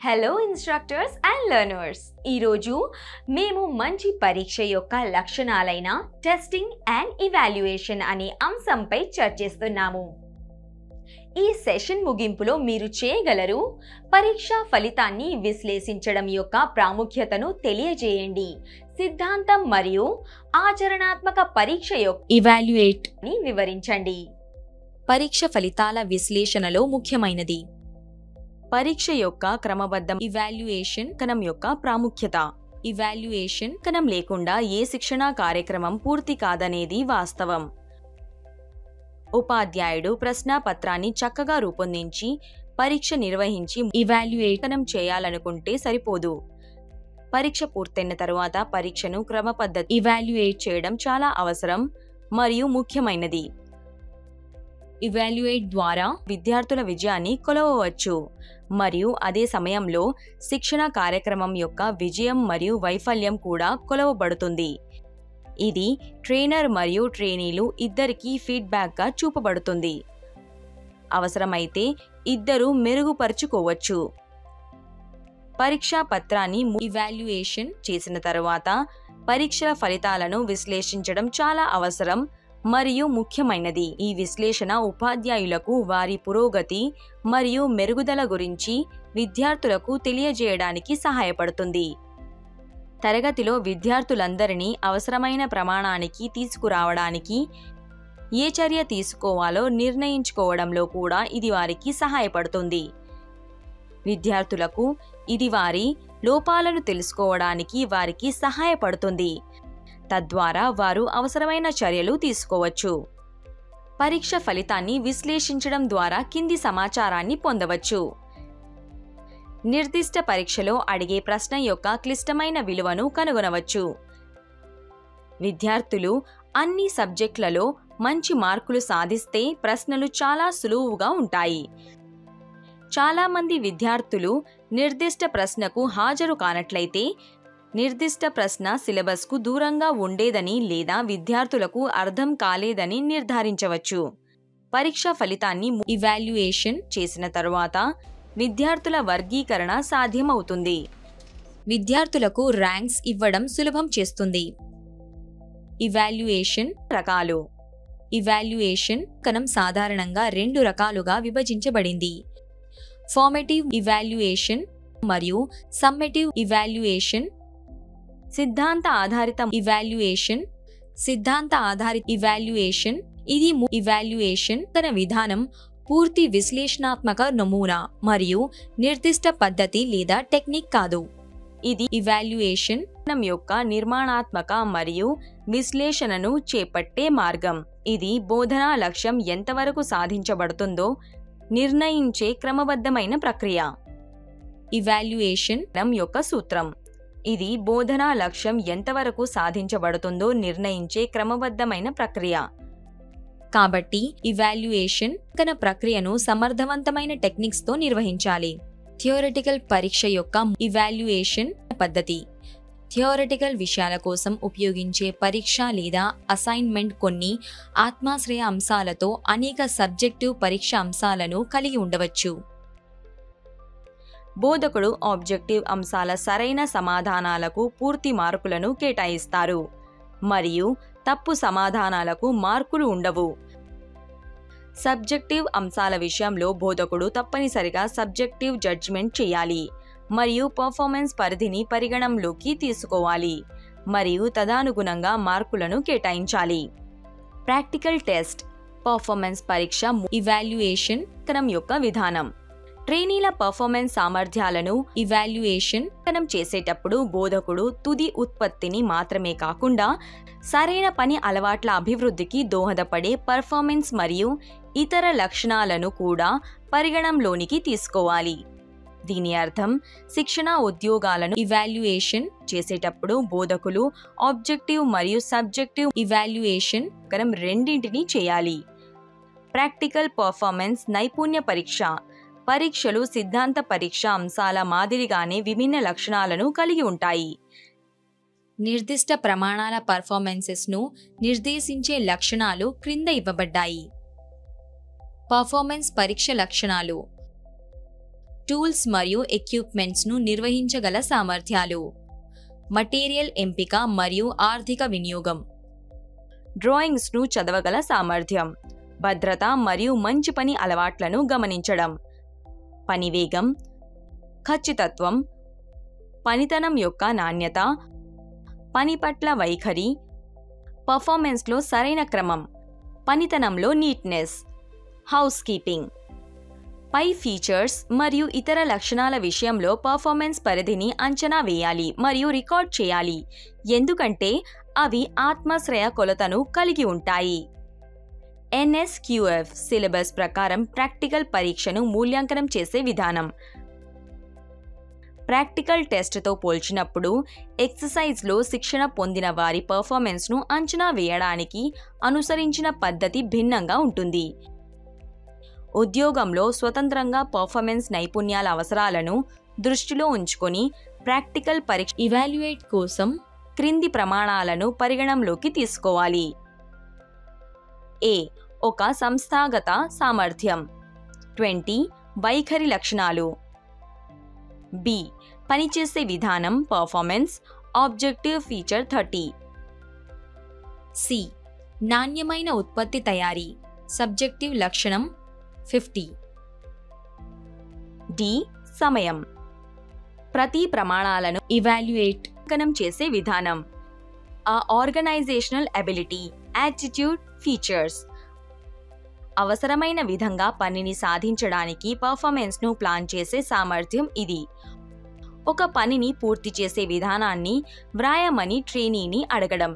Hello instructors and learners, ఈరోజు మేము మంచి పరీక్ష యొక్క లక్షణాలైన టెస్టింగ్ అండ్ ఇవాల్యుయేషన్ అనే అంశంపై చర్చిస్తున్నాము. ఈ సెషన్ ముగింపులో మీరు చేయగలరు: పరీక్ష ఫలితాన్ని విశ్లేషించడం యొక్క ప్రాముఖ్యతను తెలియజేయండి, సిద్ధాంతం మరియు ఆచరణాత్మక పరీక్ష యొక్క ఇవాల్యుయేట్ ని వివరించండి. పరీక్ష ఫలితాల విశ్లేషణలో ముఖ్యమైనది పరీక్ష యొక్క క్రమబద్ధం. ఇవాల్యుయేషన్ కణం యొక్క ప్రాముఖ్యత. ఇవాల్యుయేషన్ కణం లేకుండా ఏ శిక్షణా కార్యక్రమం పూర్తి కాదనేది వాస్తవం. ఉపాధ్యాయుడు ప్రశ్నాపత్రాన్ని చక్కగా రూపొందించి పరీక్ష నిర్వహించి ఇవాల్యుయేషన్ చేయాలనుకుంటే సరిపోదు. పరీక్ష పూర్తయిన తరువాత పరీక్షను క్రమపద్ధతి ఇవాల్యుయేట్ చేయడం చాలా అవసరం మరియు ముఖ్యమైనది. ఇవాల్యుయేట్ ద్వారా విద్యార్థుల విజయాన్ని కొలవవచ్చు మరియు అదే సమయంలో శిక్షణ కార్యక్రమం యొక్క విజయం మరియు వైఫల్యం కూడా కొలవబడుతుంది. ఇది ట్రైనర్ మరియు ట్రైనీలు ఇద్దరికీ ఫీడ్బ్యాక్గా చూపబడుతుంది. అవసరమైతే ఇద్దరూ మెరుగుపరుచుకోవచ్చు. పరీక్షా పత్రాన్ని ఇవాల్యుయేషన్ చేసిన తర్వాత పరీక్షల ఫలితాలను విశ్లేషించడం చాలా అవసరం మరియు ముఖ్యమైనది. ఈ విశ్లేషణ ఉపాధ్యాయులకు వారి పురోగతి మరియు మెరుగుదల గురించి విద్యార్థులకు తెలియజేయడానికి సహాయపడుతుంది. తరగతిలో విద్యార్థులందరినీ అవసరమైన ప్రమాణానికి తీసుకురావడానికి ఏ చర్య తీసుకోవాలో నిర్ణయించుకోవడంలో కూడా ఇది వారికి సహాయపడుతుంది. విద్యార్థులకు ఇది వారి లోపాలను తెలుసుకోవడానికి వారికి సహాయపడుతుంది. తద్వారా వారు అవసరమైన చర్యలు తీసుకోవచ్చు. పరీక్ష ఫలితాన్ని విశ్లేషించడం ద్వారా కింది సమాచారాన్ని పొందవచ్చు. నిర్దిష్ట పరీక్షలో అడిగే ప్రశ్న యొక్క క్లిష్టమైన విలువను కనుగొనవచ్చు. విద్యార్థులు అన్ని సబ్జెక్టులలో మంచి మార్కులు సాధిస్తే ప్రశ్నలు చాలా సులువుగా ఉంటాయి. చాలామంది విద్యార్థులు నిర్దిష్ట ప్రశ్నకు హాజరు కానట్లయితే నిర్దిష్ట ప్రశ్న సిలబస్కు దూరంగా ఉండేదని లేదా విద్యార్థులకు అర్థం కాలేదని నిర్ధారించవచ్చు. పరీక్ష ఫలితాన్ని ఇవాల్యుయేషన్ చేసిన తరువాత విద్యార్థుల వర్గీకరణ సాధ్యమవుతుంది. విద్యార్థులకు ర్యాంక్స్ ఇవ్వడం సులభం చేస్తుంది. ఇవాల్యుయేషన్ రకాలు. ఇవాల్యుయేషన్ కణం సాధారణంగా 2 రకాలుగా విభజించబడింది: ఫార్మేటివ్ ఇవాల్యుయేషన్ మరియు సమ్మేటివ్ ఇవాల్యుయేషన్. సిద్ధాంత ఆధారిత ఇవాల్యుయేషన్. సిద్ధాంత ఆధారిత ఇవాల్యుయేషన్ ఇది ఇవాల్యుయేషన్ కణ విధానం పూర్తి విశ్లేషణాత్మక నమూనా మరియు నిర్దిష్ట పద్ధతి లేదా టెక్నిక్ కాదు. ఇది ఇవాల్యుయేషన్ కణం యొక్క నిర్మాణాత్మక మరియు విశ్లేషణను చేపట్టే మార్గం. ఇది బోధనా లక్ష్యం ఎంతవరకు సాధించబడుతుందో నిర్ణయించే క్రమబద్ధమైన ప్రక్రియ. ఇవాల్యుయేషన్ కణం యొక్క సూత్రం. ఇది బోధనా లక్ష్యం ఎంతవరకు సాధించబడుతుందో నిర్ణయించే క్రమబద్ధమైన ప్రక్రియ. కాబట్టి ఇవాల్యుయేషన్ కణ ప్రక్రియను సమర్థవంతమైన టెక్నిక్స్తో నిర్వహించాలి. థియోరిటికల్ పరీక్ష యొక్క ఇవాల్యుయేషన్ పద్ధతి. థియోరిటికల్ విషయాల కోసం ఉపయోగించే పరీక్ష లేదా అసైన్మెంట్ కొన్ని ఆత్మాశ్రయ అంశాలతో అనేక సబ్జెక్టివ్ పరీక్ష అంశాలను కలిగి ఉండవచ్చు. బోధకుడు ఆబ్జెక్టివ్ అంశాల సరైన సమాధానాలకు పూర్తి మార్కులను కేటాయిస్తారు మరియు తప్పు సమాధానాలకు మార్కులు ఉండవు. సబ్జెక్టివ్ అంశాల విషయంలో బోధకుడు తప్పనిసరిగా సబ్జెక్టివ్ జడ్జిమెంట్ చేయాలి మరియు పర్ఫార్మెన్స్ పరిధిని పరిగణనలోకి తీసుకోవాలి మరియు తదనుగుణంగా మార్కులను కేటాయించాలి. Practical test. పర్ఫార్మెన్స్ పరీక్ష ఇవాల్యుయేషన్ కణం యొక్క విధానం. ట్రైనీల పర్ఫార్మెన్స్ సామర్థ్యాలను ఇవాల్యుయేషన్ కణం చేసేటప్పుడు బోధకుడు తుది ఉత్పత్తిని మాత్రమే కాకుండా సరైన పని అలవాట్ల అభివృద్ధికి దోహదపడే పర్ఫార్మెన్స్ మరియు ఇతర లక్షణాలను కూడా పరిగణనలోనికి తీసుకోవాలి. దీని అర్థం శిక్షణ ఉద్యోగాలను ఇవాల్యుయేషన్ చేసేటప్పుడు బోధకులు ఆబ్జెక్టివ్ మరియు సబ్జెక్టివ్ ఇవాల్యుయేషన్ కణం రెండింటినీ చేయాలి. ప్రాక్టికల్ పర్ఫార్మెన్స్ నైపుణ్య పరీక్ష. పరీక్షలు సిద్ధాంత పరీక్ష అంశాల మాదిరిగానే విభిన్న లక్షణాలను కలిగి ఉంటాయి. నిర్దిష్ట ప్రమాణాల పర్ఫార్మెన్సెస్ను నిర్దేశించే లక్షణాలు క్రింద ఇవ్వబడ్డాయి. పర్ఫార్మెన్స్ పరీక్ష లక్షణాలు. టూల్స్ మరియు ఎక్విప్మెంట్స్ను నిర్వహించగల సామర్థ్యాలు, మటీరియల్ ఎంపిక మరియు ఆర్థిక వినియోగం, డ్రాయింగ్స్ను చదవగల సామర్థ్యం, భద్రత మరియు మంచి పని అలవాట్లను గమనించడం, పని వేగం, ఖచ్చితత్వం, పనితనం యొక్క నాణ్యత, పని పట్ల వైఖరి, పర్ఫార్మెన్స్లో సరైన క్రమం, పనితనంలో నీట్నెస్, హౌస్ కీపింగ్. పై ఫీచర్స్ మరియు ఇతర లక్షణాల విషయంలో పర్ఫార్మెన్స్ పరిధిని అంచనా వేయాలి మరియు రికార్డ్ చేయాలి, ఎందుకంటే అవి ఆత్మాశ్రయ కొలతను కలిగి ఉంటాయి. NSQF సిలబస్ ప్రకారం ప్రాక్టికల్ పరీక్షను మూల్యాంకనం చేసే విధానం. ప్రాక్టికల్ టెస్ట్తో పోల్చినప్పుడు ఎక్సర్సైజ్లో శిక్షణ పొందిన వారి పర్ఫార్మెన్స్ను అంచనా వేయడానికి అనుసరించిన పద్ధతి భిన్నంగా ఉంటుంది. ఉద్యోగంలో స్వతంత్రంగా పర్ఫార్మెన్స్ నైపుణ్యాల అవసరాలను దృష్టిలో ఉంచుకొని ప్రాక్టికల్ పరీక్ష ఇవాల్యుయేట్ కోసం క్రింది ప్రమాణాలను పరిగణంలోకి తీసుకోవాలి. A. ఒక సంస్థాగత సామర్థ్యం 20 వైఖరి లక్షణాలు. B. పనిచేసే విధానం పర్ఫార్మెన్స్ ఆబ్జెక్టివ్ ఫీచర్ 30. C. నాణ్యమైన ఉత్పత్తి తయారీ సబ్జెక్టివ్ లక్షణం 50. D. సమయం ప్రతి ప్రమాణాలను ఇవాల్యుయేట్ చేసే విధానం. ఆ ఆర్గనైజేషనల్ ఎబిలిటీ యాటిట్యూడ్ ఫీచర్స్ అవసరమైన విధంగా పనిని సాధించడానికి పర్ఫార్మెన్స్ను ప్లాన్ చేసే సామర్థ్యం ఇది. ఒక పనిని పూర్తి చేసే విధానాన్ని వ్రాయమని ట్రైనీని అడగడం,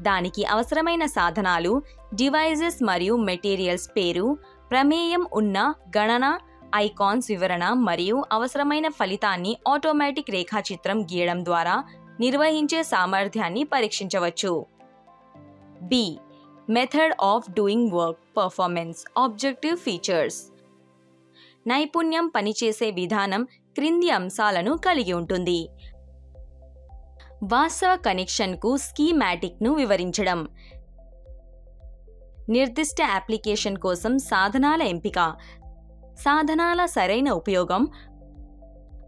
దానికి అవసరమైన సాధనాలు, డివైజెస్ మరియు మెటీరియల్స్ పేరు, ప్రమేయం ఉన్న గణన, ఐకాన్స్ వివరణ మరియు అవసరమైన ఫలితాన్ని ఆటోమేటిక్ రేఖాచిత్రం గీయడం ద్వారా నిర్వహించే సామర్థ్యాన్ని పరీక్షించవచ్చు. B. Method of doing work performance objective features నైపుణ్యం పనిచేసే విధానం క్రింది అంశాలను కలిగి ఉంటుంది. వాస్తవ కనెక్షన్కు స్కీమాటిక్ను వివరించడం, నిర్దిష్ట అప్లికేషన్ కోసం సాధనాల ఎంపిక, సాధనాల సరైన ఉపయోగం,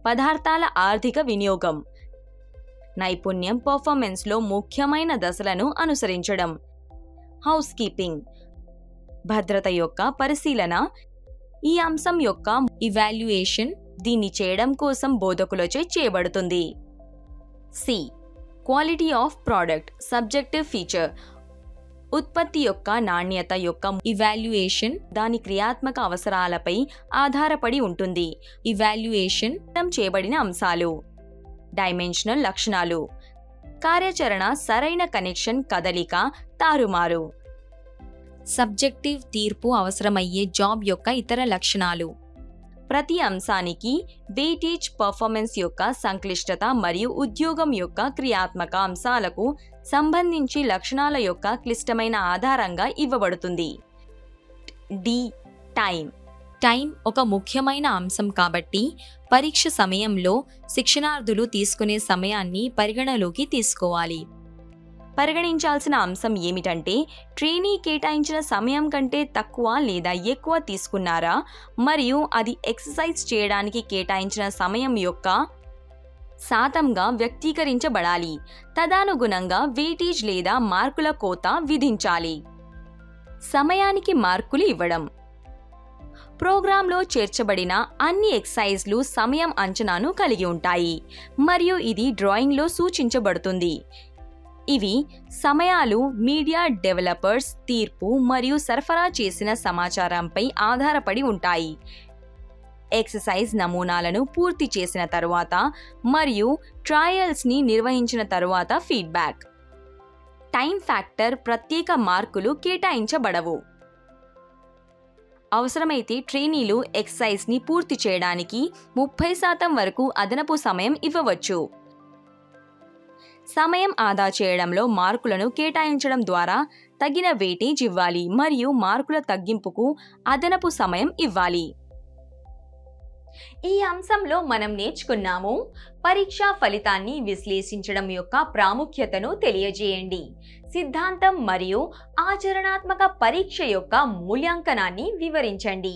పదార్థాల ఆర్థిక వినియోగం. నైపుణ్యం పర్ఫార్మెన్స్లో ముఖ్యమైన దశలను అనుసరించడం. హౌస్ కీపింగ్ భద్రత యొక్క పరిశీలన. ఈ అంశం యొక్క ఇవాల్యుయేషన్ దీన్ని చేయడం కోసం బోధకులచే చేయబడుతుంది. C. Quality of product subjective feature ఉత్పత్తి యొక్క నాణ్యత యొక్క ఇవాల్యుయేషన్ దాని క్రియాత్మక అవసరాలపై ఆధారపడి ఉంటుంది. ఇవాల్యుయేషన్ చేయబడిన అంశాలు. డైమెన్షనల్ లక్షణాలు కార్యాచరణ, సరైన కనెక్షన్, కదలిక, తారుమారు. సబ్జెక్టివ్ తీర్పు అవసరమయ్యే జాబ్ యొక్క ఇతర లక్షణాలు. ప్రతి అంశానికి వెయిటేజ్ పర్ఫార్మెన్స్ యొక్క సంక్లిష్టత మరియు ఉద్యోగం యొక్క క్రియాత్మక అంశాలకు సంబంధించి లక్షణాల యొక్క క్లిష్టమైన ఆధారంగా ఇవ్వబడుతుంది. D. టైం ఒక ముఖ్యమైన అంశం కాబట్టి పరీక్ష సమయంలో శిక్షణార్థులు తీసుకునే సమయాన్ని పరిగణలోకి తీసుకోవాలి. పరిగణించాల్సిన అంశం ఏమిటంటే ట్రైనీ కేటాయించిన సమయం కంటే తక్కువ లేదా ఎక్కువ తీసుకున్నారా మరియు అది ఎక్సర్సైజ్ చేయడానికి కేటాయించిన సమయం యొక్క శాతంగా వ్యక్తీకరించబడాలి. తదనుగుణంగా వెయిటేజ్ లేదా మార్కుల కోత విధించాలి. సమయానికి మార్కులు ఇవ్వడం ప్రోగ్రాంలో చేర్చబడిన అన్ని ఎక్సర్సైజ్లు సమయం అంచనాను కలిగి ఉంటాయి మరియు ఇది డ్రాయింగ్లో సూచించబడుతుంది. ఇవి సమయాలు మీడియా డెవలపర్స్ తీర్పు మరియు సరఫరా చేసిన సమాచారంపై ఆధారపడి ఉంటాయి. ఎక్సర్సైజ్ నమూనాలను పూర్తి చేసిన తరువాత మరియు ట్రయల్స్ని నిర్వహించిన తరువాత ఫీడ్బ్యాక్. టైం ఫ్యాక్టర్ ప్రత్యేక మార్కులు కేటాయించబడవు. అవసరమైతే ట్రైనీలు ఎక్సర్సైజ్ని పూర్తి చేయడానికి 30% వరకు అదనపు సమయం ఇవ్వవచ్చు. సమయం ఆదా చేయడంలో మార్కులను కేటాయించడం ద్వారా తగిన వెయిటేజ్ ఇవ్వాలి మరియు మార్కుల తగ్గింపుకు అదనపు సమయం ఇవ్వాలి. ఈ అంశంలో మనం నేర్చుకున్నాము పరీక్షా ఫలితాన్ని విశ్లేషించడం యొక్క ప్రాముఖ్యతను తెలియజేయండి, సిద్ధాంతం మరియు ఆచరణాత్మక పరీక్ష యొక్క మూల్యాంకనాన్ని వివరించండి.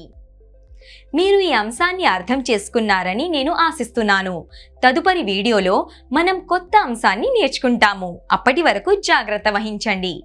మీరు ఈ అంశాన్ని అర్థం చేసుకున్నారని నేను ఆశిస్తున్నాను. తదుపరి వీడియోలో మనం కొత్త అంశాన్ని నేర్చుకుంటాము. అప్పటి వరకు జాగ్రత్త వహించండి.